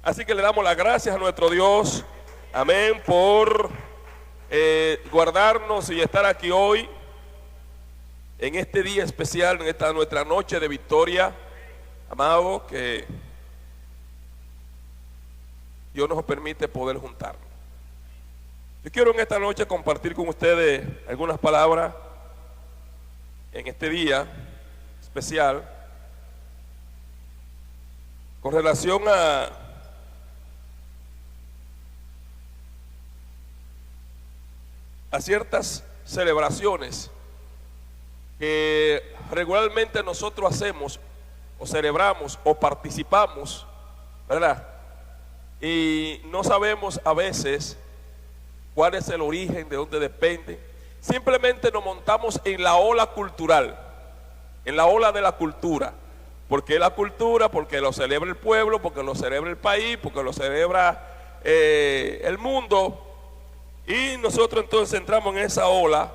Así que le damos las gracias a nuestro Dios, amén, por guardarnos y estar aquí hoy, en este día especial, en esta nuestra noche de victoria, amado, que Dios nos permite poder juntarnos. Yo quiero en esta noche compartir con ustedes algunas palabras en este día especial con relación a ciertas celebraciones que regularmente nosotros hacemos o celebramos o participamos, ¿verdad? Y no sabemos a veces cuál es el origen, de dónde depende. Simplemente nos montamos en la ola cultural, en la ola de la cultura. ¿Por qué la cultura? Porque lo celebra el pueblo, porque lo celebra el país, porque lo celebra el mundo. Y nosotros entonces entramos en esa ola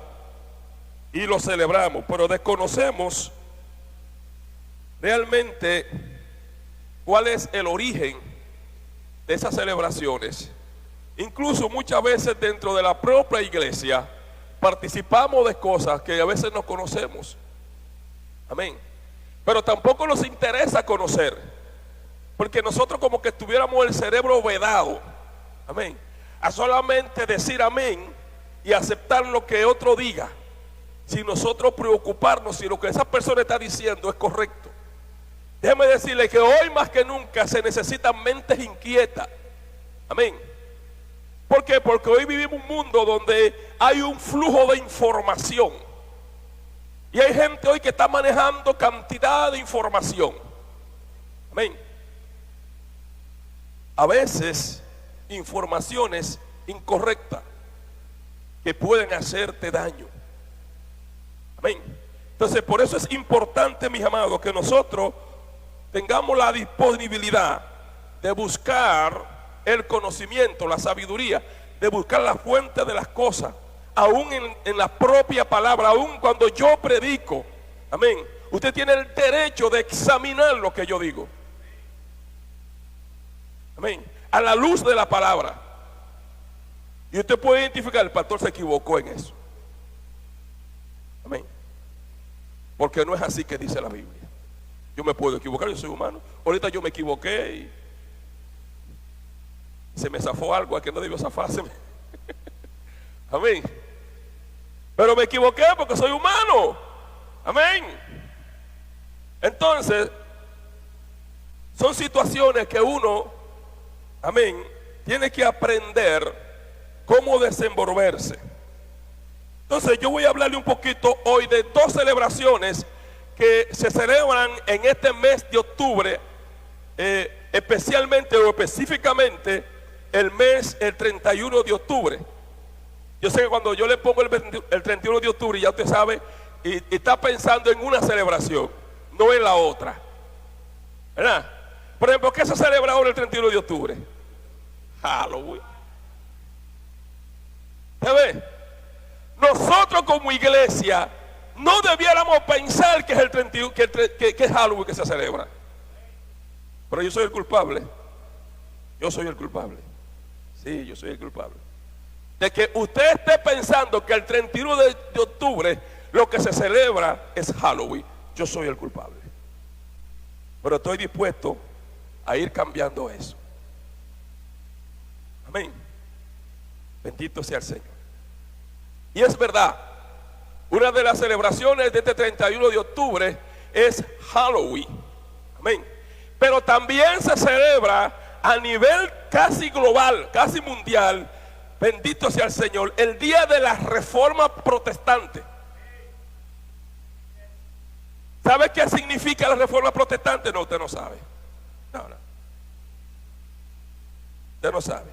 y lo celebramos, pero desconocemos realmente cuál es el origen de esas celebraciones. Incluso muchas veces dentro de la propia iglesia participamos de cosas que a veces no conocemos. Amén. Pero tampoco nos interesa conocer, porque nosotros como que tuviéramos el cerebro vedado, amén, a solamente decir amén y aceptar lo que otro diga, sin nosotros preocuparnos si lo que esa persona está diciendo es correcto. Déjeme decirle que hoy más que nunca se necesitan mentes inquietas, amén. ¿Por qué? Porque hoy vivimos un mundo donde hay un flujo de información. Y hay gente hoy que está manejando cantidad de información. Amén. A veces informaciones incorrectas que pueden hacerte daño. Amén. Entonces por eso es importante, mis amados, que nosotros tengamos la disponibilidad de buscar el conocimiento, la sabiduría, de buscar la fuente de las cosas, aún en la propia palabra, aún cuando yo predico, amén, usted tiene el derecho de examinar lo que yo digo, amén, a la luz de la palabra, y usted puede identificar, el pastor se equivocó en eso, amén, porque no es así que dice la Biblia. Yo me puedo equivocar, yo soy humano. Ahorita yo me equivoqué y se me zafó algo a que no debió zafárseme. Amén. Pero me equivoqué porque soy humano. Amén. Entonces, son situaciones que uno, amén, tiene que aprender cómo desenvolverse. Entonces, yo voy a hablarle un poquito hoy de dos celebraciones que se celebran en este mes de octubre, especialmente o específicamente el 31 de octubre. Yo sé que cuando yo le pongo el 31 de octubre, ya usted sabe, y está pensando en una celebración, no en la otra, ¿verdad? Por ejemplo, ¿qué se celebra ahora el 31 de octubre? Halloween. ¿Se ve? Nosotros como iglesia no debiéramos pensar que es el 31, que es Halloween que se celebra. Pero yo soy el culpable. Yo soy el culpable. Sí, yo soy el culpable. De que usted esté pensando que el 31 de octubre lo que se celebra es Halloween. Yo soy el culpable. Pero estoy dispuesto a ir cambiando eso. Amén. Bendito sea el Señor. Y es verdad, una de las celebraciones de este 31 de octubre es Halloween. Amén. Pero también se celebra a nivel casi global, casi mundial, bendito sea el Señor, el día de la Reforma Protestante. ¿Sabe qué significa la Reforma Protestante? No, usted no sabe. No. Usted no sabe.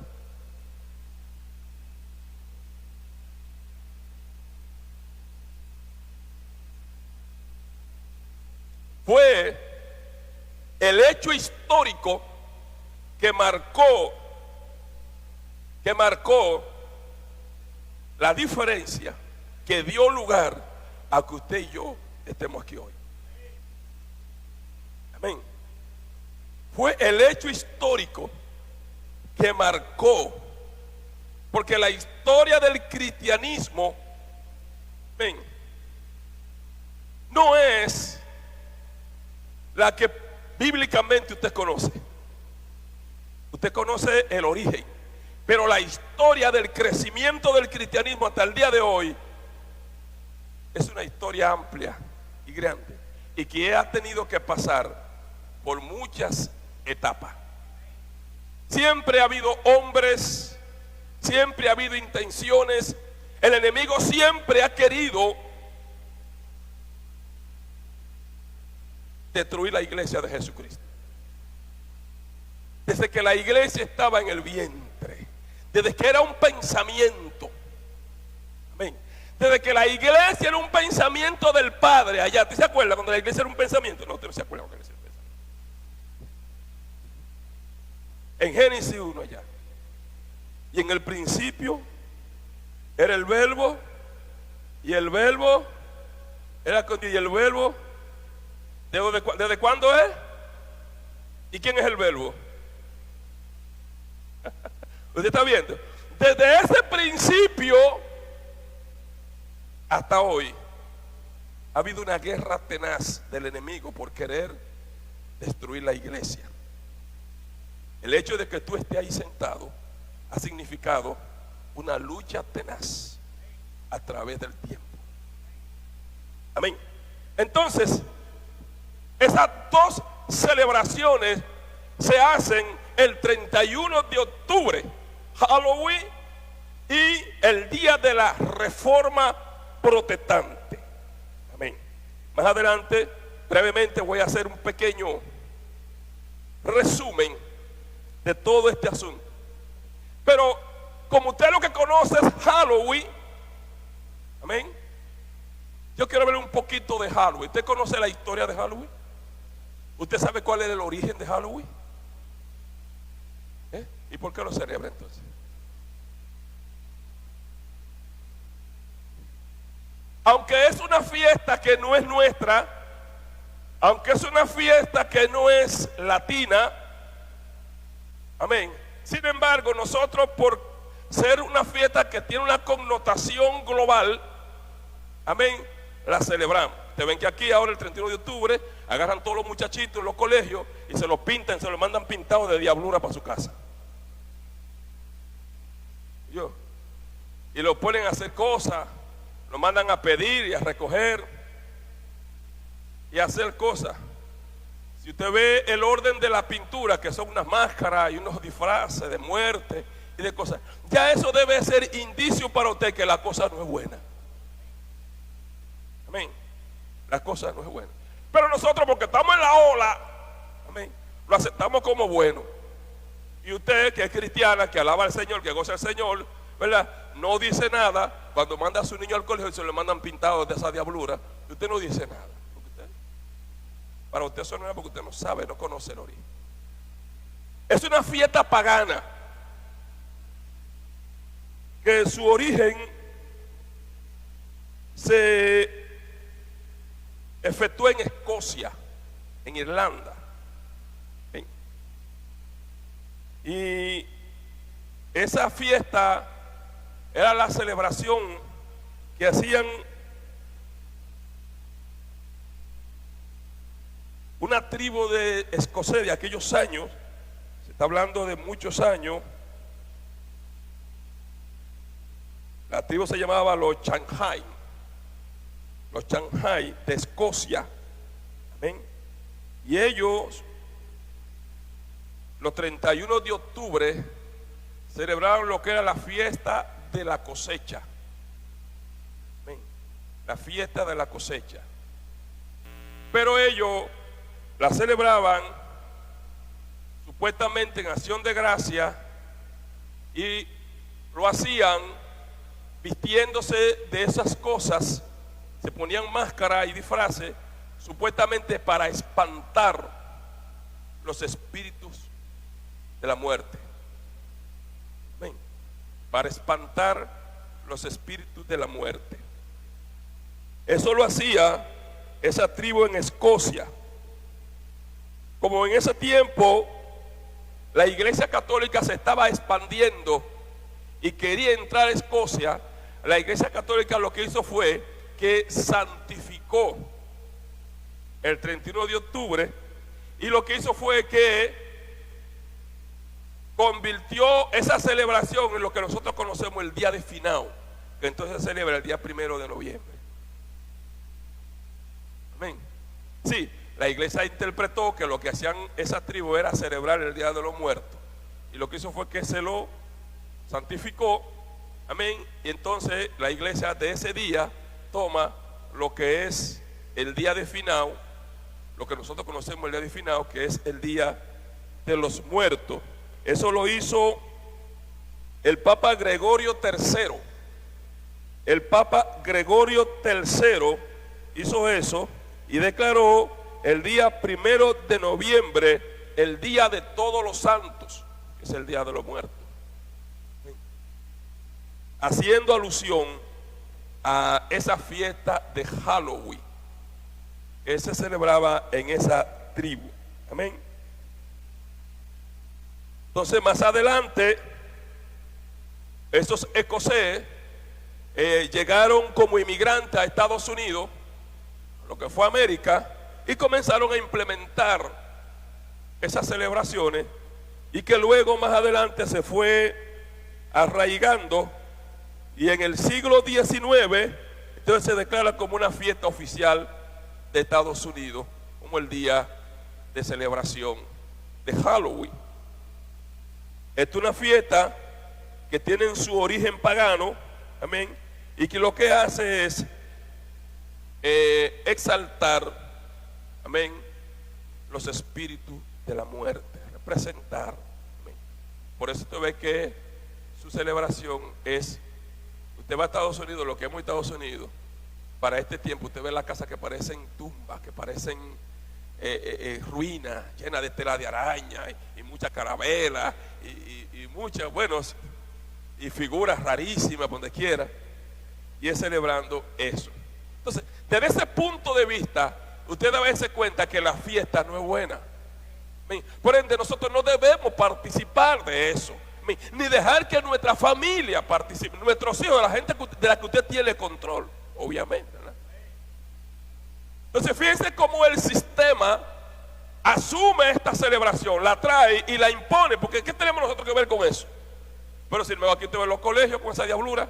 Fue el hecho histórico que marcó la diferencia que dio lugar a que usted y yo estemos aquí hoy. Amén. Fue el hecho histórico que marcó, porque la historia del cristianismo, ven, no es la que bíblicamente usted conoce. Usted conoce el origen, pero la historia del crecimiento del cristianismo hasta el día de hoy es una historia amplia y grande, y que ha tenido que pasar por muchas etapas. Siempre ha habido hombres, siempre ha habido intenciones. El enemigo siempre ha querido destruir la iglesia de Jesucristo. Desde que la iglesia estaba en el vientre, desde que era un pensamiento, amén, desde que la iglesia era un pensamiento del Padre allá. ¿Te se acuerda cuando la iglesia era un pensamiento? No, usted no se acuerda cuando la iglesia era un pensamiento. En Génesis 1 allá. Y en el principio era el verbo, y el verbo era con Dios, y el verbo, ¿desde cuándo es? ¿Y quién es el verbo? ¿Usted está viendo? Desde ese principio hasta hoy ha habido una guerra tenaz del enemigo por querer destruir la iglesia. El hecho de que tú estés ahí sentado ha significado una lucha tenaz a través del tiempo. Amén. Entonces, esas dos celebraciones se hacen el 31 de octubre, Halloween, y el día de la Reforma Protestante. Amén. Más adelante, brevemente, voy a hacer un pequeño resumen de todo este asunto. Pero como usted lo que conoce es Halloween, amén, yo quiero ver un poquito de Halloween. ¿Usted conoce la historia de Halloween? ¿Usted sabe cuál es el origen de Halloween? ¿Y por qué lo celebra entonces? Aunque es una fiesta que no es nuestra, aunque es una fiesta que no es latina, amén, sin embargo nosotros, por ser una fiesta que tiene una connotación global, amén, la celebramos. Ustedes ven que aquí ahora el 31 de octubre agarran todos los muchachitos en los colegios y se los pintan, se los mandan pintados de diablura para su casa. Y lo ponen a hacer cosas, lo mandan a pedir y a recoger y a hacer cosas. Si usted ve el orden de la pintura, que son unas máscaras y unos disfraces de muerte y de cosas, ya eso debe ser indicio para usted que la cosa no es buena. Amén. La cosa no es buena. Pero nosotros, porque estamos en la ola, amén, lo aceptamos como bueno. Y usted, que es cristiana, que alaba al Señor, que goza al Señor, ¿verdad?, no dice nada cuando manda a su niño al colegio y se le mandan pintados de esa diablura. Y usted no dice nada. Para usted eso no es, porque usted no sabe, no conoce el origen. Es una fiesta pagana que su origen se efectuó en Escocia, en Irlanda. ¿Sí? Y esa fiesta era la celebración que hacían una tribu de escoceses de aquellos años. Se está hablando de muchos años. La tribu se llamaba los Shanghai de Escocia. Amén. Y ellos, los 31 de octubre, celebraron lo que era la fiesta de la cosecha. Amén. La fiesta de la cosecha. Pero ellos la celebraban supuestamente en acción de gracia, y lo hacían vistiéndose de esas cosas. Se ponían máscara y disfraces supuestamente para espantar los espíritus de la muerte. Amén. Para espantar los espíritus de la muerte. Eso lo hacía esa tribu en Escocia. Como en ese tiempo la Iglesia Católica se estaba expandiendo y quería entrar a Escocia, la Iglesia Católica lo que hizo fue que santificó el 31 de octubre y lo que hizo fue que convirtió esa celebración en lo que nosotros conocemos el día de Finao, que entonces se celebra el día 1 de noviembre. Amén. Sí, la iglesia interpretó que lo que hacían esa tribu era celebrar el Día de los Muertos, y lo que hizo fue que se lo santificó. Amén. Y entonces la iglesia de ese día toma lo que es el día de Finao, lo que nosotros conocemos el día de Finao, que es el Día de los Muertos. Eso lo hizo el Papa Gregorio III. El Papa Gregorio III hizo eso y declaró el día 1 de noviembre el Día de Todos los Santos, que es el Día de los Muertos, haciendo alusión a esa fiesta de Halloween que se celebraba en esa tribu. Amén. Entonces más adelante estos escoceses llegaron como inmigrantes a Estados Unidos, lo que fue América, y comenzaron a implementar esas celebraciones, y que luego más adelante se fue arraigando, y en el siglo XIX entonces se declara como una fiesta oficial de Estados Unidos, como el día de celebración de Halloween. Esta es una fiesta que tiene su origen pagano, amén, y que lo que hace es exaltar, amén, los espíritus de la muerte, representar, amén. Por eso usted ve que su celebración es, usted va a Estados Unidos, lo que hemos Estados Unidos, para este tiempo usted ve las casas que parecen tumbas, que parecen ruinas, llenas de tela de araña y muchas carabelas y muchas, buenos, y figuras rarísimas por donde quiera, y es celebrando eso. Entonces, desde ese punto de vista, usted debe darse cuenta que la fiesta no es buena. Por ende, nosotros no debemos participar de eso, ni dejar que nuestra familia participe, nuestros hijos, la gente de la que usted tiene control, obviamente, ¿verdad? Entonces, fíjense cómo el sistema asume esta celebración, la trae y la impone, porque ¿qué tenemos nosotros que ver con eso? Pero si me va aquí usted ve los colegios con esa diablura,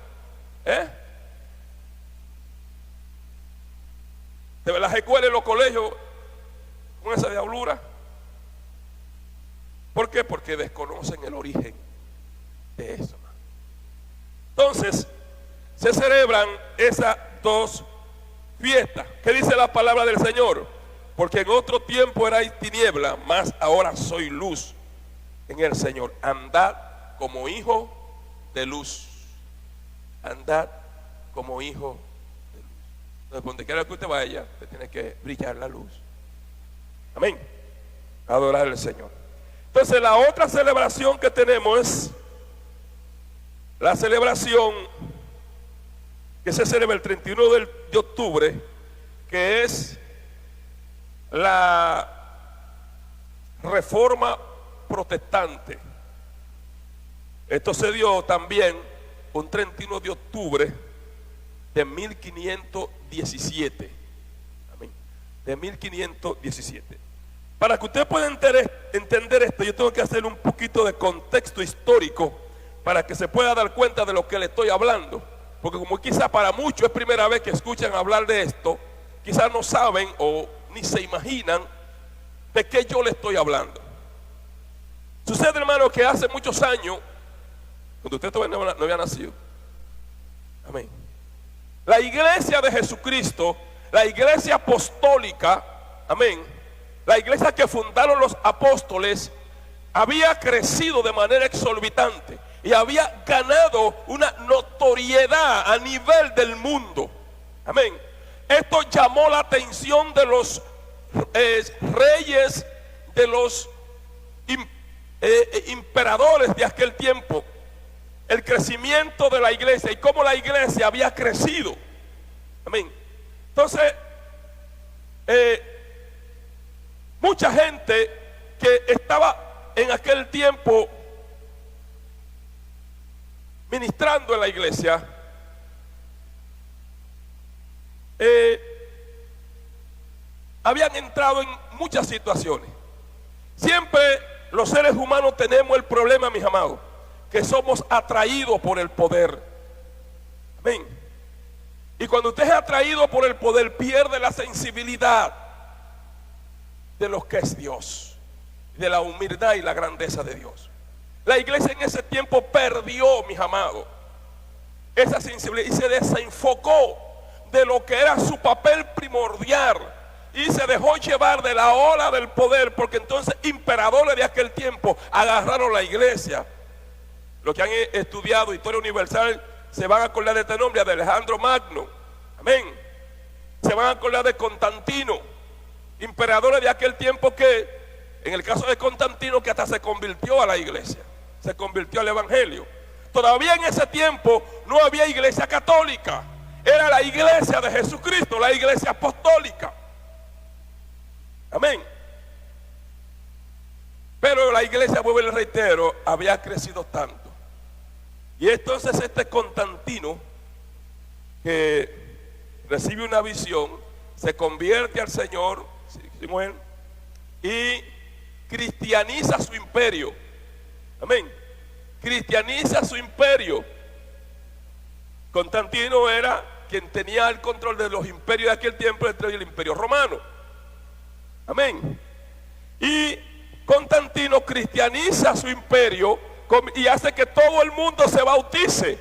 de ver las escuelas y los colegios con esa diablura. ¿Por qué? Porque desconocen el origen de eso. Entonces, se celebran esas dos fiestas. ¿Qué dice la palabra del Señor? Porque en otro tiempo erais tiniebla, mas ahora soy luz en el Señor. Andad como hijo de luz. Andad como hijo de luz. Entonces, donde quiera que usted vaya, usted tiene que brillar la luz. Amén. Adorar al Señor. Entonces, la otra celebración que tenemos es la celebración que se celebra el 31 de octubre, que es la Reforma Protestante. Esto se dio también un 31 de octubre de 1517. Amén. De 1517. Para que usted pueda entender esto, yo tengo que hacer un poquito de contexto histórico para que se pueda dar cuenta de lo que le estoy hablando. Porque como quizá para muchos es primera vez que escuchan hablar de esto, quizás no saben o ni se imaginan de qué yo le estoy hablando. Sucede, hermano, que hace muchos años, cuando usted todavía no había nacido, amén, la iglesia de Jesucristo, la iglesia apostólica, amén, la iglesia que fundaron los apóstoles, había crecido de manera exorbitante y había ganado una notoriedad a nivel del mundo. Amén. Esto llamó la atención de los reyes, de los emperadores de aquel tiempo. El crecimiento de la iglesia y cómo la iglesia había crecido. Amén. Entonces, mucha gente que estaba en aquel tiempo ministrando en la iglesia, habían entrado en muchas situaciones. Siempre los seres humanos tenemos el problema, mis amados, que somos atraídos por el poder. Amén. Y cuando usted es atraído por el poder, pierde la sensibilidad de lo que es Dios, de la humildad y la grandeza de Dios. La iglesia en ese tiempo perdió, mis amados, esa sensibilidad y se desenfocó de lo que era su papel primordial y se dejó llevar de la ola del poder, porque entonces imperadores de aquel tiempo agarraron la iglesia. Los que han estudiado historia universal se van a acordar de este nombre, de Alejandro Magno. Amén. Se van a acordar de Constantino, imperadores de aquel tiempo que, en el caso de Constantino, que hasta se convirtió a la iglesia, se convirtió al evangelio. Todavía en ese tiempo no había iglesia católica, era la iglesia de Jesucristo, la iglesia apostólica. Amén. Pero la iglesia, vuelvo y le reitero, había crecido tanto. Y entonces este Constantino, que recibe una visión, se convierte al Señor, y cristianiza su imperio. Amén. Cristianiza su imperio. Constantino era quien tenía el control de los imperios de aquel tiempo, entre el imperio romano. Amén. Y Constantino cristianiza su imperio y hace que todo el mundo se bautice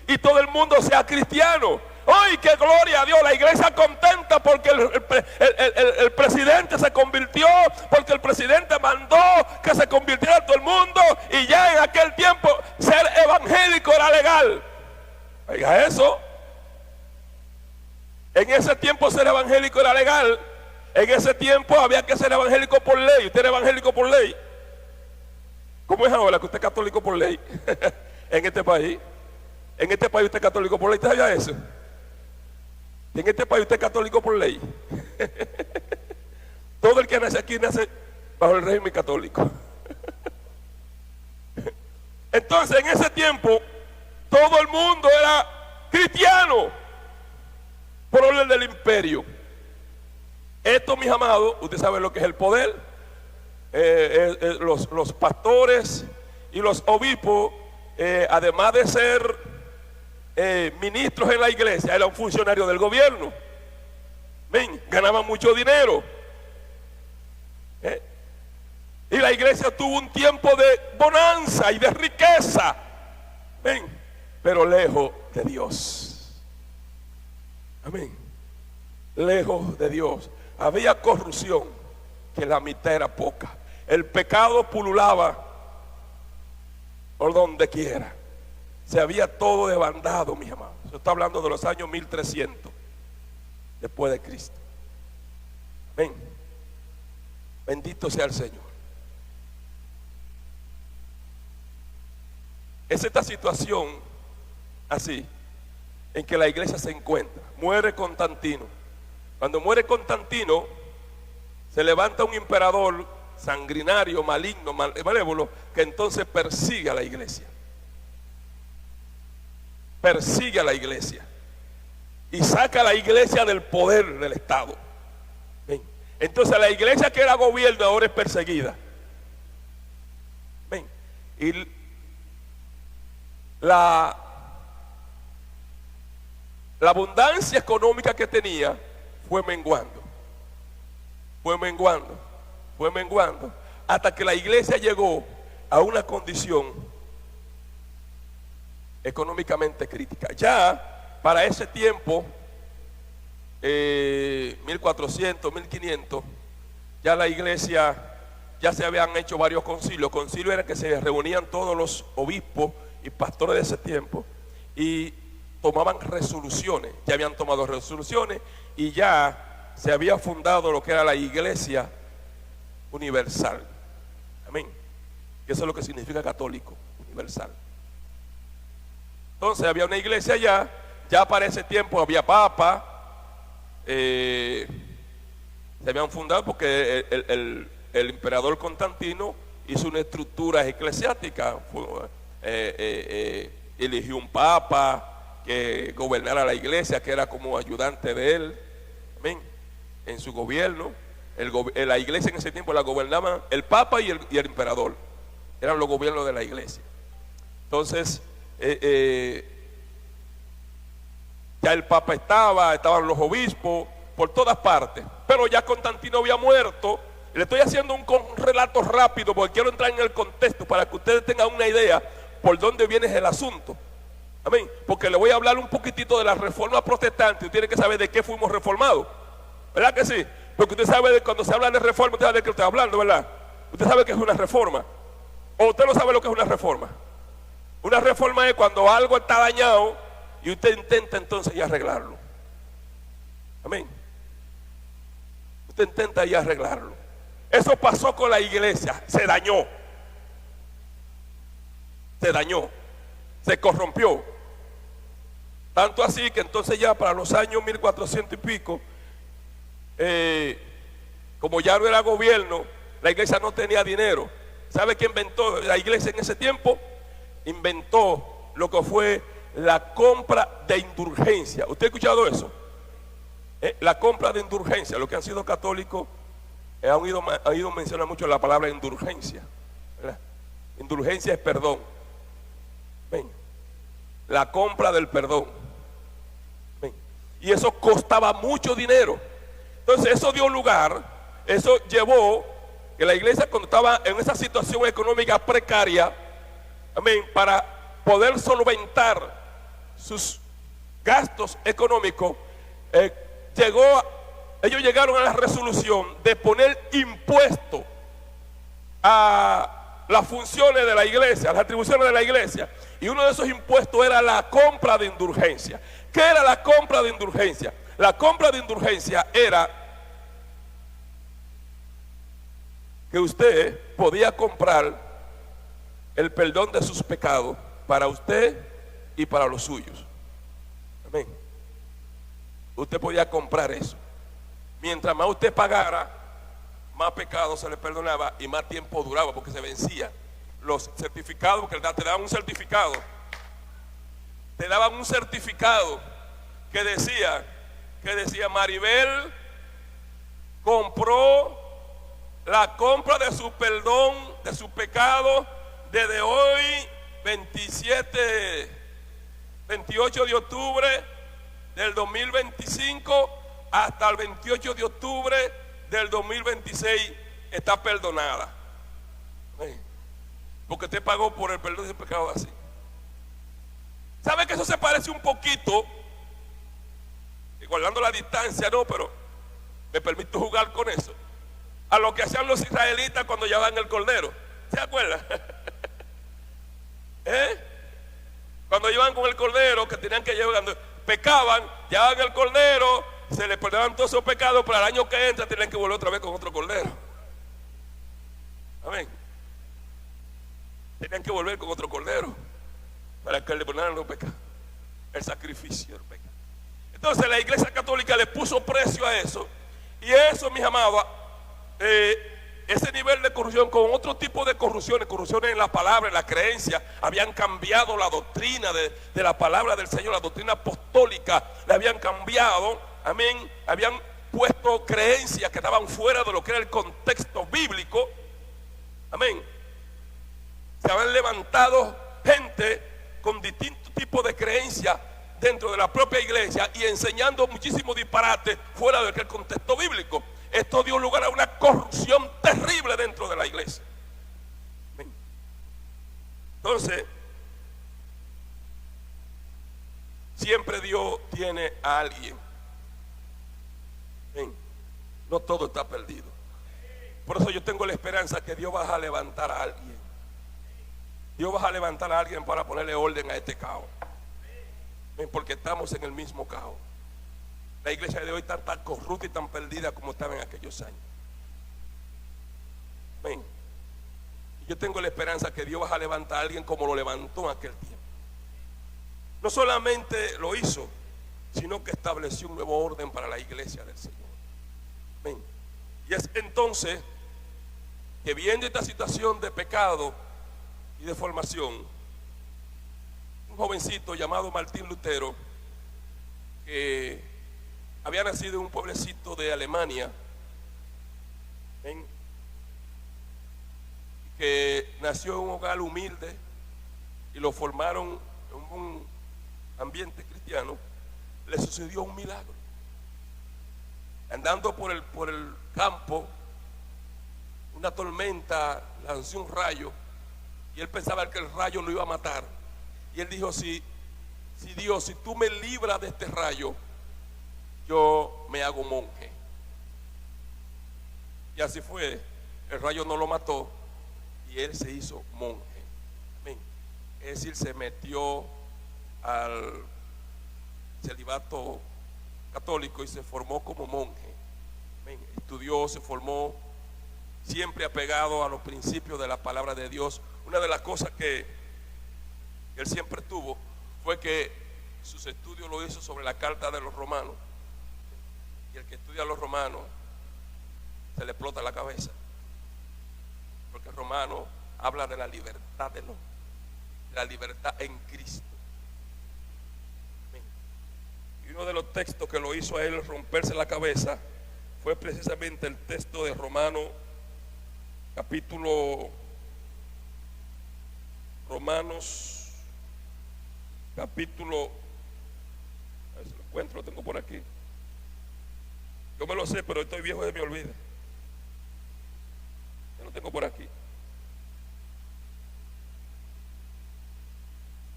y todo el mundo sea cristiano. ¡Ay, qué gloria a Dios! La iglesia contenta porque el presidente se convirtió, porque el presidente mandó que se convirtiera todo el mundo, y ya en aquel tiempo ser evangélico era legal. Oiga eso. En ese tiempo ser evangélico era legal. En ese tiempo había que ser evangélico por ley. Usted era evangélico por ley. ¿Cómo es ahora que usted es católico por ley? En este país. En este país usted es católico por ley. ¿Usted sabía eso? En este país usted es católico por ley. Todo el que nace aquí nace bajo el régimen católico. Entonces en ese tiempo todo el mundo era cristiano por orden del imperio. Esto, mis amados, usted sabe lo que es el poder. Los pastores y los obispos, además de ser ministros en la iglesia, eran funcionarios del gobierno. Ven, ganaban mucho dinero. Y la iglesia tuvo un tiempo de bonanza y de riqueza. Ven, pero lejos de Dios. Amén. Lejos de Dios. Había corrupción, que la mitad era poca. El pecado pululaba por donde quiera. Se había todo desbandado, mis amados. Se está hablando de los años 1300 después de Cristo. Amén. Bendito sea el Señor. Es esta situación así en que la iglesia se encuentra. Muere Constantino. Cuando muere Constantino, se levanta un emperador sanguinario, maligno, malévolo, que entonces persigue a la iglesia. Persigue a la iglesia y saca a la iglesia del poder del Estado. ¿Ven? Entonces la iglesia que era gobierno ahora es perseguida. ¿Ven? Y la abundancia económica que tenía fue menguando, hasta que la iglesia llegó a una condición económicamente crítica. Ya para ese tiempo, 1400, 1500, ya la iglesia, ya se habían hecho varios concilios. Concilios eran que se reunían todos los obispos y pastores de ese tiempo y tomaban resoluciones. Ya habían tomado resoluciones y ya se había fundado lo que era la iglesia universal. Amén. Que eso es lo que significa católico, universal. Entonces había una iglesia ya para ese tiempo había papa, se habían fundado porque el emperador Constantino hizo una estructura eclesiástica, eligió un papa que gobernara la iglesia, que era como ayudante de él, amén, en su gobierno. La iglesia en ese tiempo la gobernaban el papa y el emperador, eran los gobiernos de la iglesia. Entonces ya el papa estaban los obispos por todas partes, pero ya Constantino había muerto. Le estoy haciendo un relato rápido porque quiero entrar en el contexto para que ustedes tengan una idea por dónde viene el asunto. Amén. Porque le voy a hablar un poquitito de la reforma protestante. Usted tiene que saber de qué fuimos reformados, ¿verdad que sí? Porque usted sabe, cuando se habla de reforma, usted sabe de qué está hablando, ¿verdad? Usted sabe que es una reforma. O usted no sabe lo que es una reforma. Una reforma es cuando algo está dañado y usted intenta entonces ya arreglarlo. Amén. Usted intenta ya arreglarlo. Eso pasó con la iglesia, se dañó, se corrompió. Tanto así que entonces ya para los años 1400 y pico, como ya no era gobierno, la iglesia no tenía dinero. ¿Sabe qué inventó la iglesia en ese tiempo? Inventó lo que fue la compra de indulgencia. ¿Usted ha escuchado eso? La compra de indulgencia. Los que han sido católicos han oído mencionar mucho la palabra indulgencia, ¿verdad? Indulgencia es perdón. Ven. La compra del perdón. Ven. Y eso costaba mucho dinero. Entonces eso dio lugar, eso llevó que la iglesia, cuando estaba en esa situación económica precaria, amén, para poder solventar sus gastos económicos, ellos llegaron a la resolución de poner impuesto a las funciones de la iglesia, a las atribuciones de la iglesia. Y uno de esos impuestos era la compra de indulgencia. ¿Qué era la compra de indulgencia? La compra de indulgencia era que usted podía comprar el perdón de sus pecados para usted y para los suyos. Amén. Usted podía comprar eso. Mientras más usted pagara, más pecados se le perdonaba y más tiempo duraba, porque se vencía. Los certificados, porque te daban un certificado. Te daban un certificado que decía Maribel compró la compra de su perdón, de su pecado, desde hoy 28 de octubre del 2025 hasta el 28 de octubre del 2026 está perdonada. Porque usted pagó por el perdón de su pecado así. ¿Sabe que eso se parece un poquito? Guardando la distancia, no, pero me permito jugar con eso, a lo que hacían los israelitas cuando llevaban el cordero. ¿Se acuerdan? Cuando iban con el cordero, que tenían que llevar, pecaban, llevaban el cordero, se les perdonaban todos esos pecados, pero al año que entra tienen que volver otra vez con otro cordero. Amén. Tenían que volver con otro cordero para que le perdonaran los pecados, el sacrificio del pecado. Entonces la iglesia católica le puso precio a eso, y eso, mis amados, ese nivel de corrupción con otro tipo de corrupciones en la palabra, en la creencia, habían cambiado la doctrina de la palabra del Señor, la doctrina apostólica, la habían cambiado, amén, habían puesto creencias que estaban fuera de lo que era el contexto bíblico, amén. Se habían levantado gente con distintos tipos de creencias dentro de la propia iglesia y enseñando muchísimos disparates fuera del contexto bíblico. Esto dio lugar a una corrupción terrible dentro de la iglesia. Entonces, siempre Dios tiene a alguien. No todo está perdido. Por eso yo tengo la esperanza que Dios va a levantar a alguien. Dios va a levantar a alguien para ponerle orden a este caos. Porque estamos en el mismo caos. La iglesia de hoy está tan corrupta y tan perdida como estaba en aquellos años. Amén. Yo tengo la esperanza que Dios va a levantar a alguien como lo levantó en aquel tiempo. No solamente lo hizo, sino que estableció un nuevo orden para la iglesia del Señor. Amén. Y es entonces que viendo esta situación de pecado y de formación, un jovencito llamado Martín Lutero, que había nacido en un pueblecito de Alemania, que nació en un hogar humilde y lo formaron en un ambiente cristiano, le sucedió un milagro. Andando por el campo, una tormenta lanzó un rayo y él pensaba que el rayo lo iba a matar. Y él dijo, si Dios, si tú me libras de este rayo, yo me hago monje. Y así fue. El rayo no lo mató y él se hizo monje. Amén. Es decir, se metió al celibato católico y se formó como monje. Amén. Estudió, se formó, siempre apegado a los principios de la palabra de Dios. Una de las cosas que él siempre tuvo fue que sus estudios lo hizo sobre la carta de los romanos. Y el que estudia a los romanos se le explota la cabeza, porque el romano habla de la libertad del hombre, de la libertad en Cristo. Amén. Y uno de los textos que lo hizo a él romperse la cabeza fue precisamente el texto de Romanos capítulo 8, a ver si lo encuentro, lo tengo por aquí. Yo me lo sé, pero estoy viejo y me olvida. Yo lo tengo por aquí.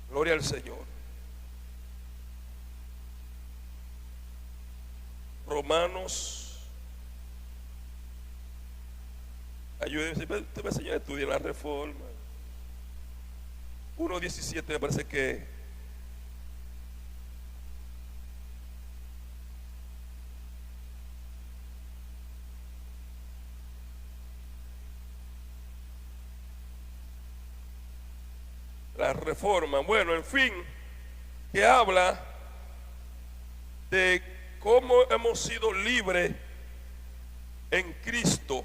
Gloria al Señor. Romanos. Ayúdenme, usted me enseñó a estudiar la Reforma. 1:17 me parece que. La Reforma, bueno, en fin, que habla de cómo hemos sido libres en Cristo,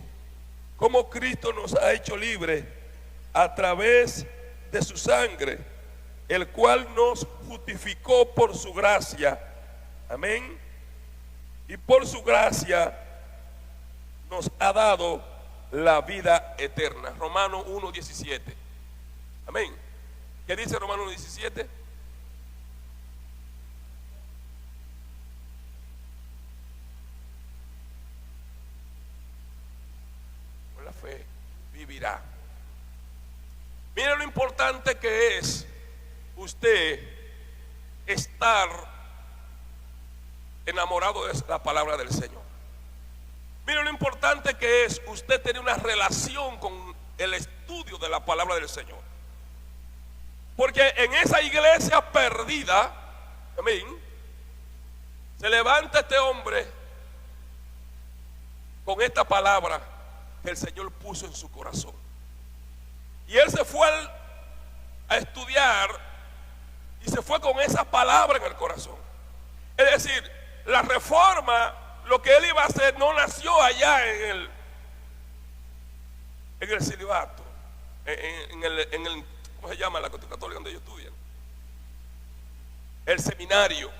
cómo Cristo nos ha hecho libres a través de su sangre, el cual nos justificó por su gracia. Amén. Y por su gracia nos ha dado la vida eterna. Romanos 1:17. Amén. ¿Qué dice Romanos 1:17? Con la fe vivirá. Mira lo importante que es usted estar enamorado de la palabra del Señor. Mira lo importante que es usted tener una relación con el estudio de la palabra del Señor. Porque en esa iglesia perdida, amén, se levanta este hombre con esta palabra que el Señor puso en su corazón. Y él se fue a estudiar y se fue con esa palabra en el corazón. Es decir, la reforma, lo que él iba a hacer, no nació allá en el celibato, en el ¿cómo se llama la católica donde ellos estudian? El seminario.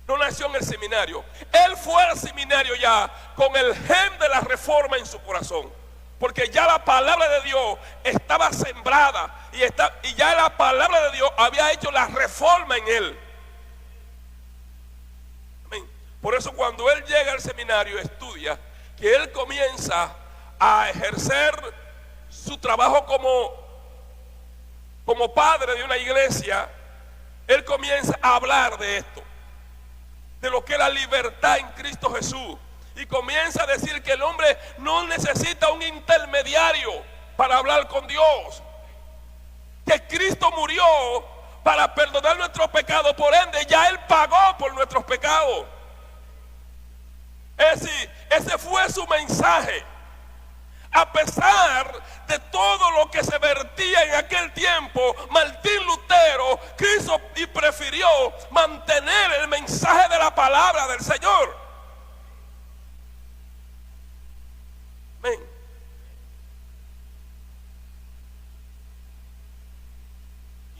No nació en el seminario. Él fue al seminario ya con el gen de la reforma en su corazón, porque ya la palabra de Dios estaba sembrada y ya la palabra de Dios había hecho la reforma en él. Amén. Por eso cuando él llega al seminario, estudia, que él comienza a ejercer su trabajo como padre de una iglesia, él comienza a hablar de esto, de lo que es la libertad en Cristo Jesús, y comienza a decir que el hombre no necesita un intermediario para hablar con Dios, que Cristo murió para perdonar nuestros pecados, por ende ya Él pagó por nuestros pecados. Es decir, ese fue su mensaje. A pesar de todo lo que se vertía en aquel tiempo, Martín Lutero quiso y prefirió mantener el mensaje de la palabra del Señor. Amén.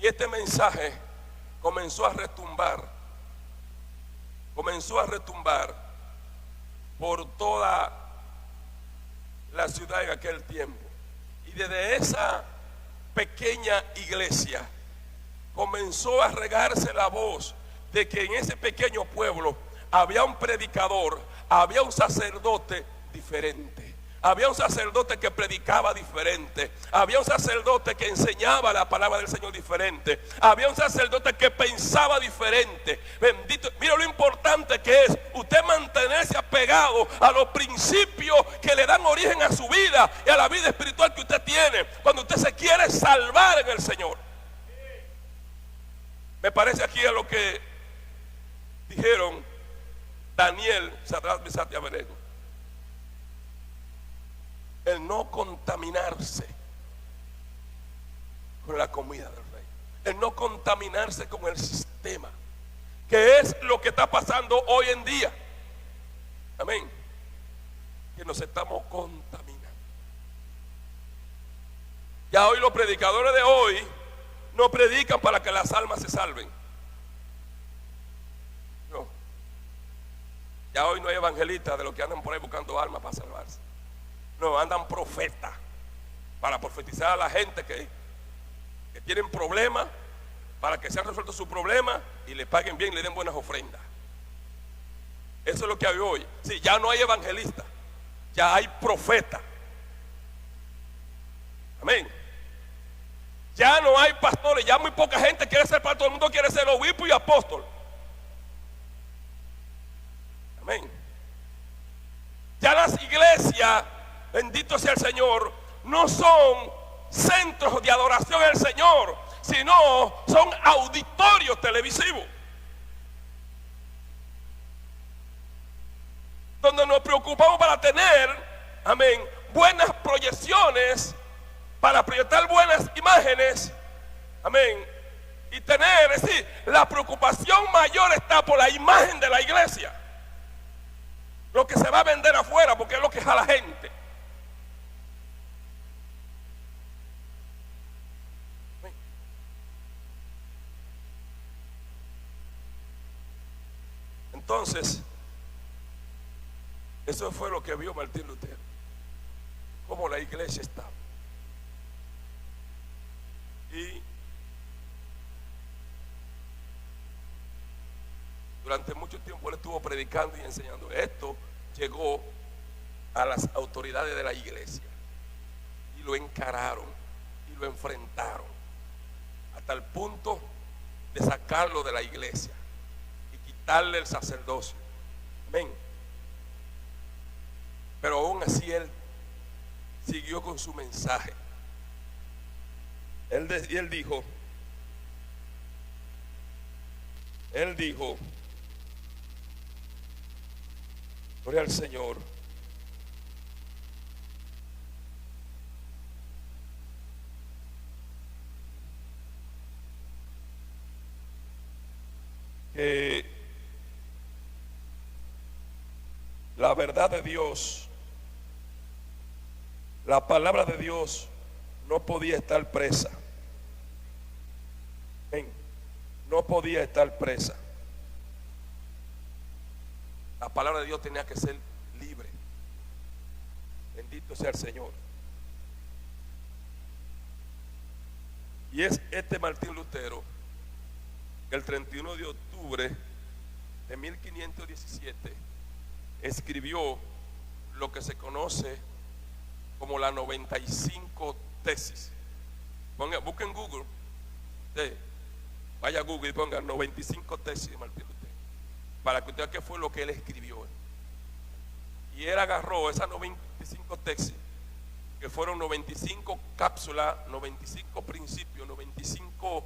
Y este mensaje comenzó a retumbar por toda la ciudad en aquel tiempo. Y desde esa pequeña iglesia comenzó a regarse la voz de que en ese pequeño pueblo había un predicador, había un sacerdote diferente. Había un sacerdote que predicaba diferente. Había un sacerdote que enseñaba la palabra del Señor diferente. Había un sacerdote que pensaba diferente. Bendito. Mira lo importante que es usted mantenerse apegado a los principios que le dan origen a su vida y a la vida espiritual que usted tiene cuando usted se quiere salvar en el Señor. Me parece aquí a lo que dijeron Daniel, Sadrach, Mesach y Abednego. El no contaminarse con la comida del rey, el no contaminarse con el sistema, que es lo que está pasando hoy en día. Amén. Que nos estamos contaminando. Ya hoy los predicadores de hoy no predican para que las almas se salven. No. Ya hoy no hay evangelistas de los que andan por ahí buscando almas para salvarse. No, andan profetas para profetizar a la gente que tienen problemas, para que se han resuelto sus problemas y le paguen bien, le den buenas ofrendas. Eso es lo que hay hoy. Sí, ya no hay evangelistas, ya hay profetas. Amén. Ya no hay pastores, ya muy poca gente quiere ser pastor, todo el mundo quiere ser obispo y apóstol. Amén. Ya las iglesias, bendito sea el Señor, no son centros de adoración al Señor, sino son auditorios televisivos, donde nos preocupamos para tener, amén, buenas proyecciones, para proyectar buenas imágenes, amén, y tener, es decir, la preocupación mayor está por la imagen de la iglesia, lo que se va a vender afuera, porque es lo que jala gente. Entonces, eso fue lo que vio Martín Lutero, cómo la iglesia estaba. Y durante mucho tiempo él estuvo predicando y enseñando. Esto llegó a las autoridades de la iglesia y lo encararon y lo enfrentaron hasta el punto de sacarlo de la iglesia, darle el sacerdocio. Amén. Pero aún así él siguió con su mensaje. Él dijo, gloria al Señor, que la verdad de Dios, la palabra de Dios no podía estar presa. No podía estar presa. La palabra de Dios tenía que ser libre. Bendito sea el Señor. Y es este Martín Lutero que el 31 de octubre de 1517 escribió lo que se conoce como la 95 tesis. Busquen Google, vaya a Google y pongan 95 tesis de Martín Lutero, para que usted vea qué fue lo que él escribió. Y él agarró esas 95 tesis, que fueron 95 cápsulas, 95 principios, 95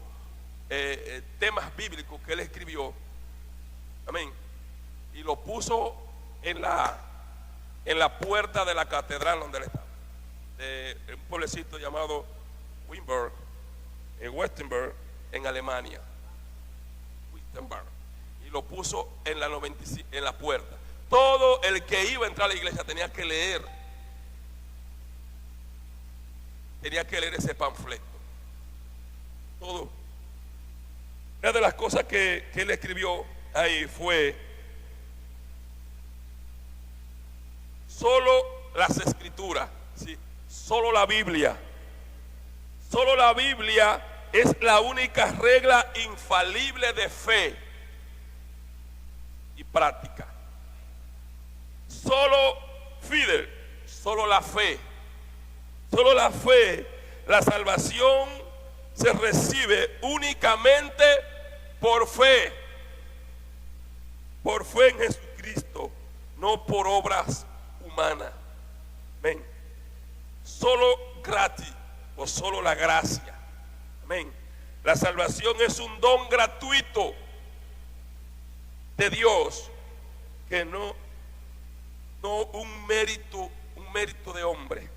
temas bíblicos que él escribió, amén, y lo puso en la puerta de la catedral donde él estaba, de un pueblecito llamado Wittenberg, en Wittenberg, en Alemania. Wittenberg. Y lo puso en la puerta. Todo el que iba a entrar a la iglesia tenía que leer ese panfleto. Todo Una de las cosas que él escribió ahí fue: solo las escrituras, ¿sí? Solo la Biblia es la única regla infalible de fe y práctica. Solo fidel, solo la fe, la salvación se recibe únicamente por fe en Jesucristo, no por obras humanas. Amén. Solo gratis o solo la gracia. Amén. La salvación es un don gratuito de Dios, que no un mérito de hombre.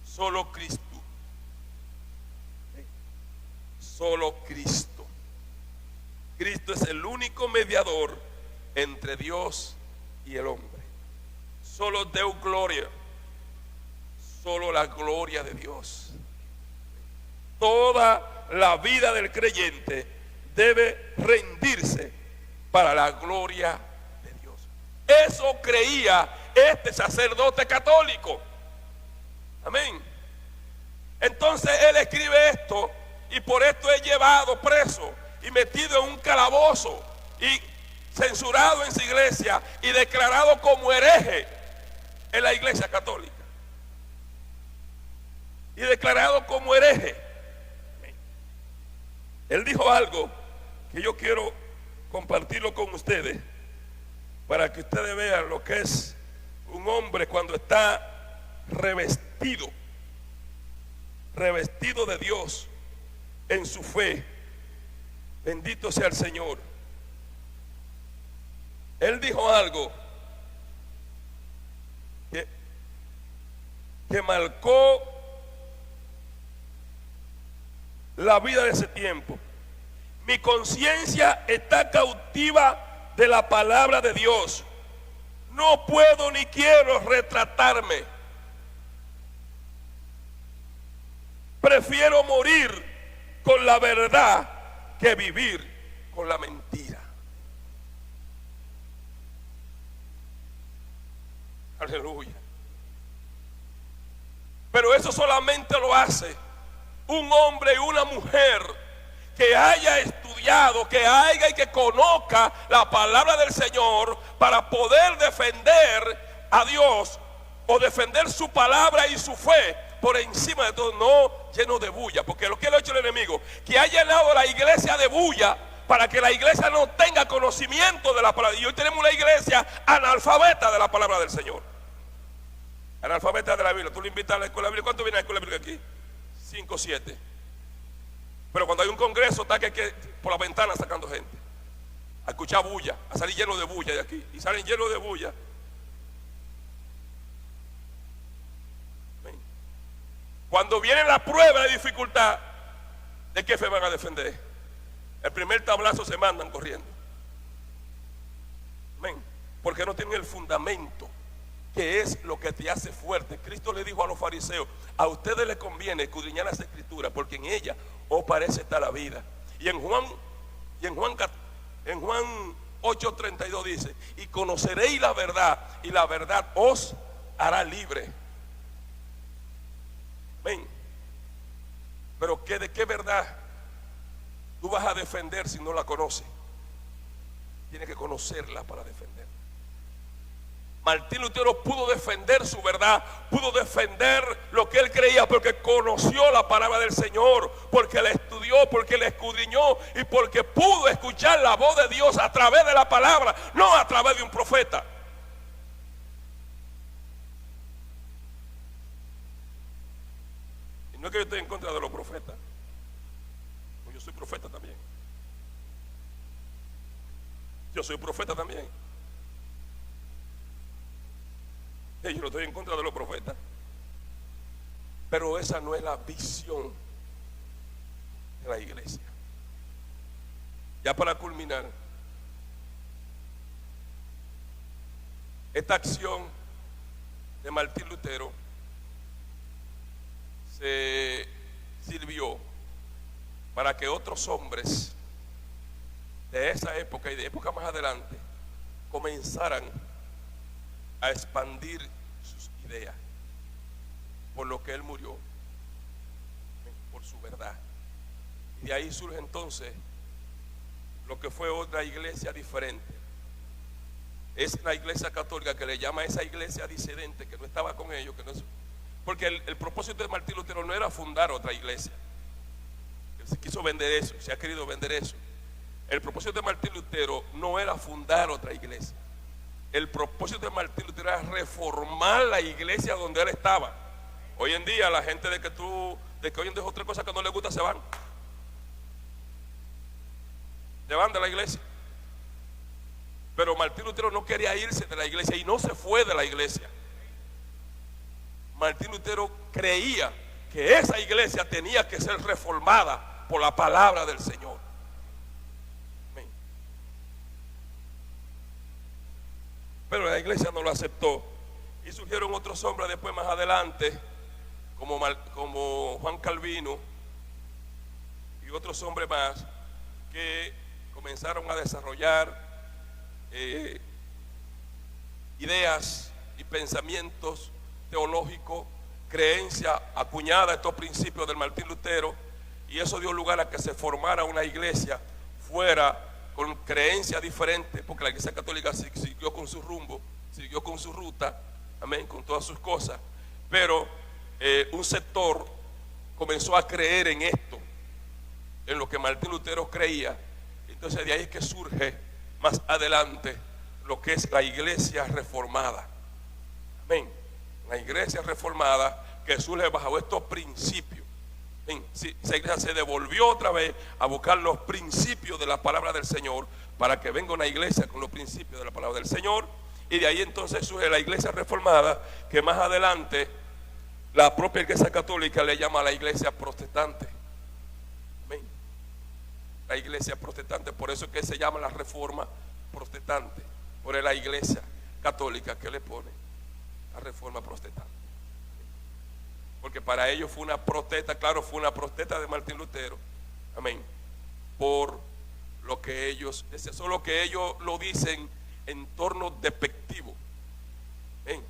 Solo Cristo. Solo Cristo. Cristo es el único mediador entre Dios y el hombre. Solo Deo gloria. Solo la gloria de Dios. Toda la vida del creyente debe rendirse para la gloria de Dios. Eso creía este sacerdote católico. Amén. Entonces él escribe esto, y por esto es llevado preso y metido en un calabozo y censurado en su iglesia y declarado como hereje en la iglesia católica. Y declarado como hereje. Él dijo algo que yo quiero compartirlo con ustedes, para que ustedes vean lo que es un hombre cuando está revestido de Dios en su fe. Bendito sea el Señor. Él dijo algo que marcó la vida de ese tiempo. Mi conciencia está cautiva de la palabra de Dios. No puedo ni quiero retratarme. Prefiero morir con la verdad que vivir con la mentira. Aleluya. Pero eso solamente lo hace un hombre y una mujer que haya estudiado, que haya y que conozca la palabra del Señor, para poder defender a Dios o defender su palabra y su fe por encima de todo, no lleno de bulla, porque lo que le ha hecho el enemigo, que ha llenado la iglesia de bulla para que la iglesia no tenga conocimiento de la palabra. Y hoy tenemos una iglesia analfabeta de la palabra del Señor, analfabeta de la Biblia. Tú le invitas a la escuela bíblica. ¿Cuánto viene a la escuela bíblica aquí? 5 o 7. Pero cuando hay un congreso está que por la ventana sacando gente a escuchar bulla, a salir lleno de bulla de aquí, y salen llenos de bulla. Cuando viene la prueba de dificultad, ¿de qué fe van a defender? El primer tablazo se mandan corriendo. Amén. Porque no tienen el fundamento, que es lo que te hace fuerte. Cristo le dijo a los fariseos: a ustedes les conviene escudriñar las escrituras, porque en ellas os parece estar la vida. Y en Juan 8:32 dice: y conoceréis la verdad, y la verdad os hará libre. Amén. Pero ¿de qué verdad tú vas a defender si no la conoces? Tienes que conocerla para defender. Martín Lutero pudo defender su verdad, pudo defender lo que él creía, porque conoció la palabra del Señor, porque la estudió, porque la escudriñó, y porque pudo escuchar la voz de Dios a través de la palabra, no a través de un profeta. Y no es que yo esté en contra de los profetas, yo soy profeta también. Yo soy profeta también. Yo no estoy en contra de los profetas, pero esa no es la visión de la iglesia. Ya para culminar, esta acción de Martín Lutero se sirvió para que otros hombres de esa época y de época más adelante comenzaran a expandir sus ideas por lo que él murió, por su verdad. Y de ahí surge entonces lo que fue otra iglesia diferente. Es la iglesia católica que le llama a esa iglesia disidente, que no estaba con ellos, que no es, porque el propósito de Martín Lutero no era fundar otra iglesia. Él se quiso vender eso, se ha querido vender eso. El propósito de Martín Lutero no era fundar otra iglesia. El propósito de Martín Lutero era reformar la iglesia donde él estaba. Hoy en día la gente de que hoy en día es otra cosa que no les gusta, se van de la iglesia. Pero Martín Lutero no quería irse de la iglesia y no se fue de la iglesia. Martín Lutero creía que esa iglesia tenía que ser reformada por la palabra del Señor. Amén. Pero la iglesia no lo aceptó y surgieron otros hombres después más adelante como Juan Calvino y otros hombres más que comenzaron a desarrollar ideas y pensamientos teológicos, creencia acuñada a estos principios del Martín Lutero, y eso dio lugar a que se formara una iglesia fuera con creencias diferentes, porque la iglesia católica siguió con su rumbo, siguió con su ruta, amén, con todas sus cosas, pero un sector comenzó a creer en esto, en lo que Martín Lutero creía. Entonces de ahí es que surge más adelante lo que es la iglesia reformada. Amén. La iglesia reformada que surge bajo estos principios. Esa iglesia se devolvió otra vez a buscar los principios de la palabra del Señor, para que venga una iglesia con los principios de la palabra del Señor. Y de ahí entonces surge la iglesia reformada, que más adelante la propia iglesia católica le llama a la iglesia protestante. Amén. La iglesia protestante, por eso es que se llama la reforma protestante, por la iglesia católica que le pone la reforma protestante, porque para ellos fue una protesta, claro, fue una protesta de Martín Lutero, amén, por lo que ellos, solo que ellos lo dicen en torno despectivo, amén.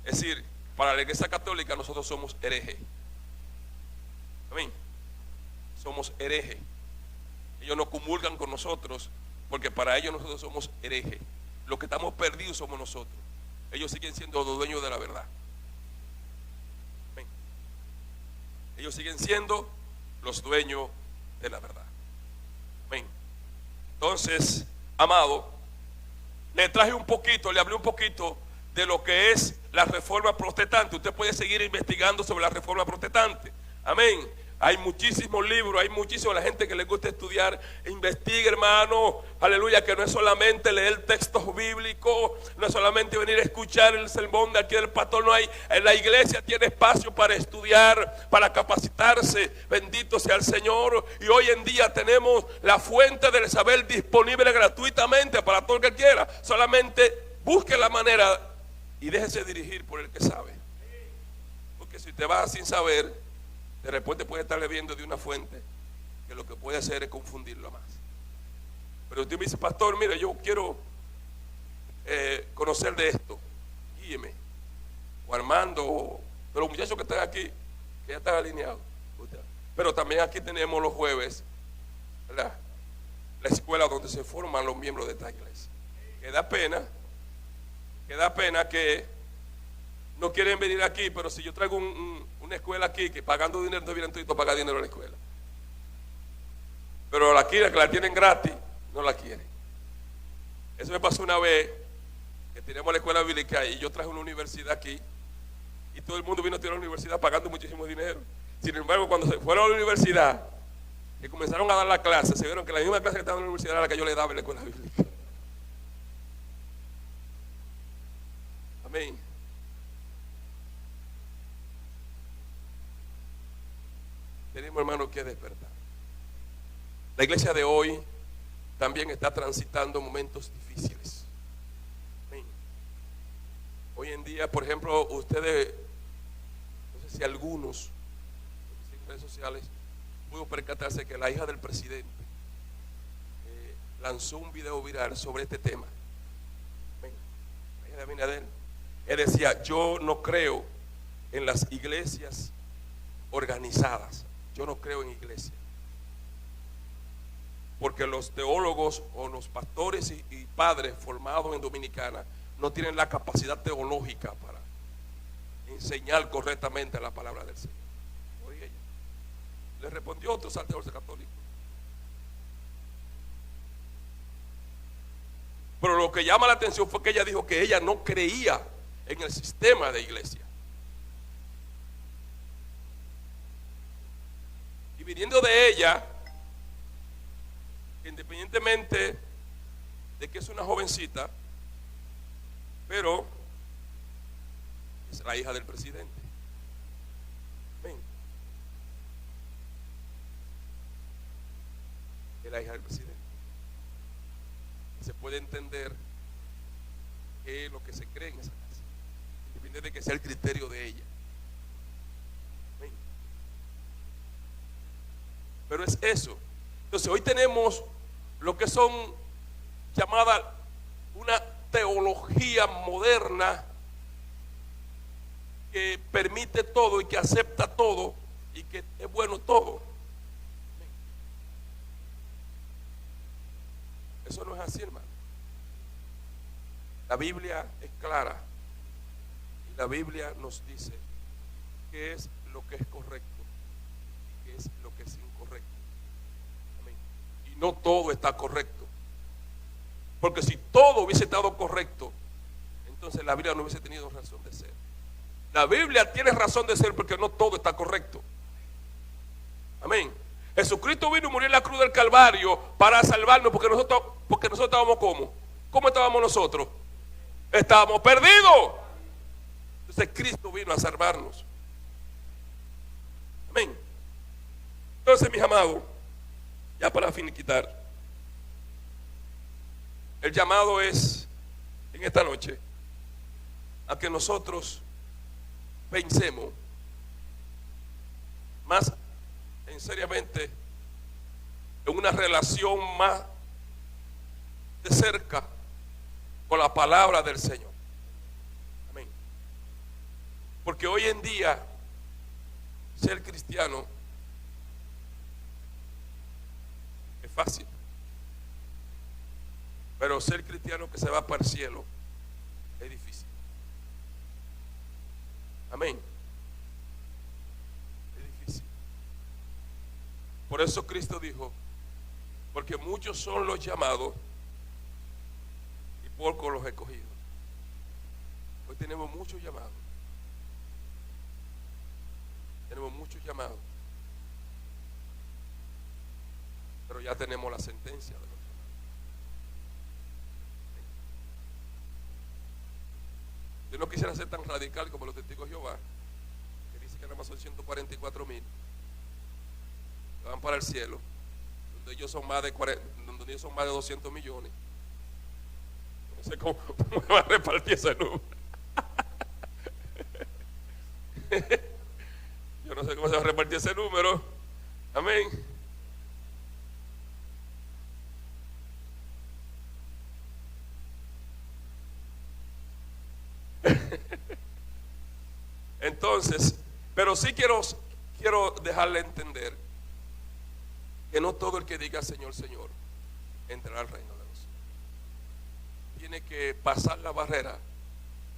Es decir, para la iglesia católica nosotros somos herejes, amén, somos herejes. Ellos no comulgan con nosotros, porque para ellos nosotros somos herejes. Los que estamos perdidos somos nosotros. Ellos siguen siendo los dueños de la verdad. Amén. Ellos siguen siendo los dueños de la verdad. Amén. Entonces, amado, le traje un poquito, le hablé un poquito de lo que es la reforma protestante. Usted puede seguir investigando sobre la reforma protestante. Amén. Hay muchísimos libros, hay muchísima la gente que le gusta estudiar. Investigue, hermano, aleluya, que no es solamente leer textos bíblicos, no es solamente venir a escuchar el sermón de aquí del pastor. No hay, en la iglesia tiene espacio para estudiar, para capacitarse. Bendito sea el Señor. Y hoy en día tenemos la fuente del saber disponible gratuitamente para todo el que quiera. Solamente busque la manera y déjese dirigir por el que sabe. Porque si te vas sin saber, de repente puede estar bebiendo de una fuente que lo que puede hacer es confundirlo más. Pero usted me dice, pastor, mire, yo quiero conocer de esto, guíeme. O Armando, pero los muchachos que están aquí, que ya están alineados. Pero también aquí tenemos los jueves, ¿verdad?, la escuela donde se forman los miembros de esta iglesia. Que da pena que no quieren venir aquí, pero si yo traigo una escuela aquí, que pagando dinero, no vienen todos a pagar dinero a la escuela. Pero la que la tienen gratis, no la quieren. Eso me pasó una vez, que teníamos la escuela bíblica y yo traje una universidad aquí, y todo el mundo vino a tirar la universidad pagando muchísimo dinero. Sin embargo, cuando se fueron a la universidad, que comenzaron a dar la clase, se vieron que la misma clase que estaba en la universidad era la que yo le daba en la escuela bíblica. Amén. Tenemos, hermanos, que despertar. La iglesia de hoy también está transitando momentos difíciles. Amén. Hoy en día, por ejemplo, ustedes, no sé si algunos en redes sociales, pudo percatarse que la hija del presidente lanzó un video viral sobre este tema. La hija de Abinader, él decía: yo no creo en las iglesias organizadas, yo no creo en iglesias, porque los teólogos o los pastores y padres formados en Dominicana no tienen la capacidad teológica para enseñar correctamente la palabra del Señor. Oye, ella le respondió otro sacerdote católico. Pero lo que llama la atención fue que ella dijo que ella no creía en el sistema de iglesia. Y viniendo de ella, independientemente de que es una jovencita, pero es la hija del presidente. Amén. Es la hija del presidente. Se puede entender qué es lo que se cree en esa casa, depende de que sea el criterio de ella. Amén. Pero es eso. Entonces hoy tenemos lo que son llamadas una teología moderna que permite todo y que acepta todo y que es bueno todo. Eso no es así, hermano. La Biblia es clara y la Biblia nos dice qué es lo que es correcto y qué es lo que es incorrecto. Amén. Y no todo está correcto, porque si todo hubiese estado correcto, entonces la Biblia no hubiese tenido razón de ser. La Biblia tiene razón de ser porque no todo está correcto. Amén. Jesucristo vino y murió en la cruz del Calvario para salvarnos, porque nosotros estábamos ¿cómo estábamos nosotros? Estábamos perdidos. Entonces Cristo vino a salvarnos. Amén. Entonces, mis amados, ya para finiquitar, el llamado es en esta noche a que nosotros pensemos más en seriamente en una relación más de cerca con la palabra del Señor. Amén. Porque hoy en día ser cristiano es fácil, pero ser cristiano que se va para el cielo es difícil. Amén. Por eso Cristo dijo: porque muchos son los llamados y pocos los escogidos. Hoy tenemos muchos llamados. Tenemos muchos llamados. Pero ya tenemos la sentencia de los llamados. Yo no quisiera ser tan radical como los testigos de Jehová, que dice que nada más son 144,000. Van para el cielo, donde ellos son más de 200 millones. No sé cómo van a repartir ese número. Yo no sé cómo se va a repartir ese número. Amén. Entonces, pero sí quiero dejarle entender que no todo el que diga Señor, Señor entrará al reino de los cielos. Tiene que pasar la barrera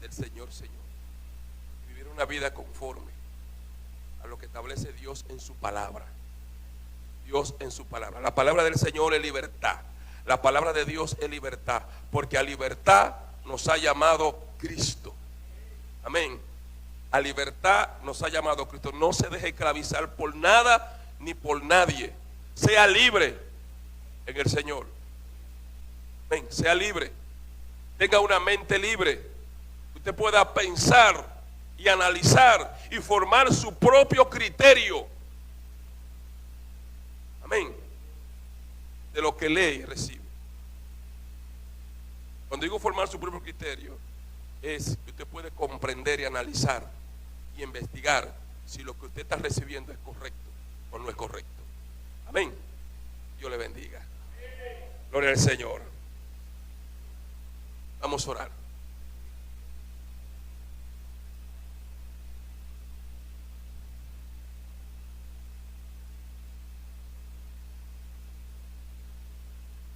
del Señor, Señor, y vivir una vida conforme a lo que establece Dios en su palabra. Dios en su palabra. La palabra del Señor es libertad. La palabra de Dios es libertad, porque a libertad nos ha llamado Cristo. Amén. A libertad nos ha llamado Cristo. No se deje esclavizar por nada ni por nadie. Sea libre en el Señor. Amén. Sea libre. Tenga una mente libre. Usted pueda pensar y analizar y formar su propio criterio. Amén. De lo que lee y recibe. Cuando digo formar su propio criterio, es que usted puede comprender y analizar y investigar si lo que usted está recibiendo es correcto o no es correcto. Gloria al Señor. Vamos a orar.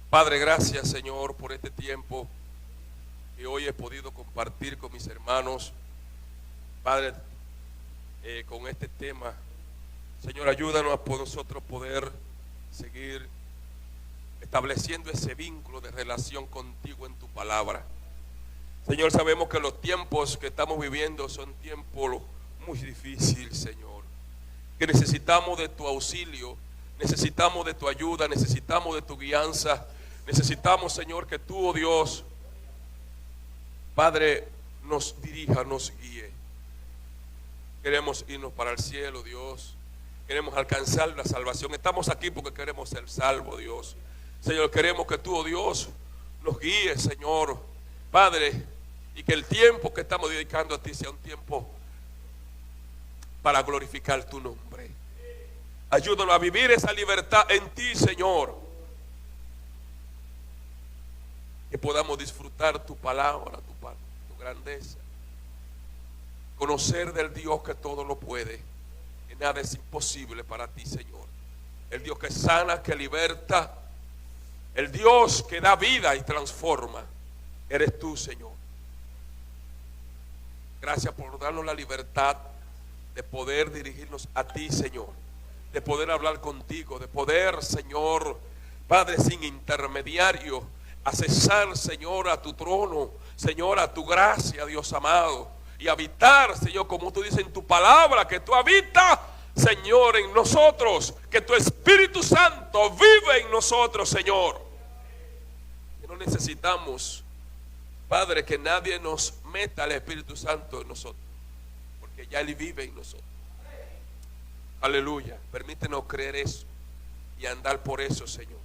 Padre, gracias, Señor, por este tiempo que hoy he podido compartir con mis hermanos. Padre, con este tema, Señor, ayúdanos a nosotros poder seguir estableciendo ese vínculo de relación contigo en tu palabra. Señor, sabemos que los tiempos que estamos viviendo son tiempos muy difíciles, Señor, que necesitamos de tu auxilio, necesitamos de tu ayuda, necesitamos de tu guianza. Necesitamos, Señor, que tú, oh Dios, Padre, nos dirija, nos guíe. Queremos irnos para el cielo, Dios. Queremos alcanzar la salvación. Estamos aquí porque queremos ser salvos, Dios. Señor, queremos que tú, oh Dios, nos guíes, Señor, Padre, y que el tiempo que estamos dedicando a ti sea un tiempo para glorificar tu nombre. Ayúdanos a vivir esa libertad en ti, Señor. Que podamos disfrutar tu palabra, tu grandeza. Conocer del Dios que todo lo puede, que nada es imposible para ti, Señor. El Dios que sana, que liberta, el Dios que da vida y transforma. Eres tú, Señor. Gracias por darnos la libertad de poder dirigirnos a ti, Señor. De poder hablar contigo, de poder, Señor, Padre, sin intermediario, accesar, Señor, a tu trono, Señor, a tu gracia, Dios amado, y habitar, Señor, como tú dices en tu palabra, que tú habitas, Señor, en nosotros, que tu Espíritu Santo vive en nosotros, Señor. Que no necesitamos, Padre, que nadie nos meta el Espíritu Santo en nosotros, porque ya Él vive en nosotros. Aleluya. Permítenos creer eso y andar por eso, Señor.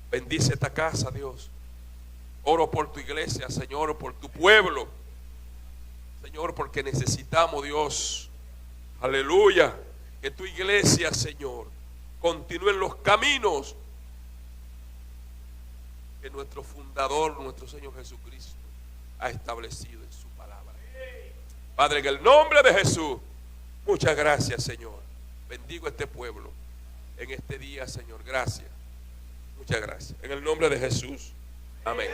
Bendice esta casa, Dios. Oro por tu iglesia, Señor, por tu pueblo, Señor, porque necesitamos, Dios, aleluya, que tu iglesia, Señor, continúe en los caminos que nuestro fundador, nuestro Señor Jesucristo, ha establecido en su palabra. Padre, en el nombre de Jesús, muchas gracias, Señor. Bendigo este pueblo en este día, Señor. Gracias. Muchas gracias. En el nombre de Jesús. Amén.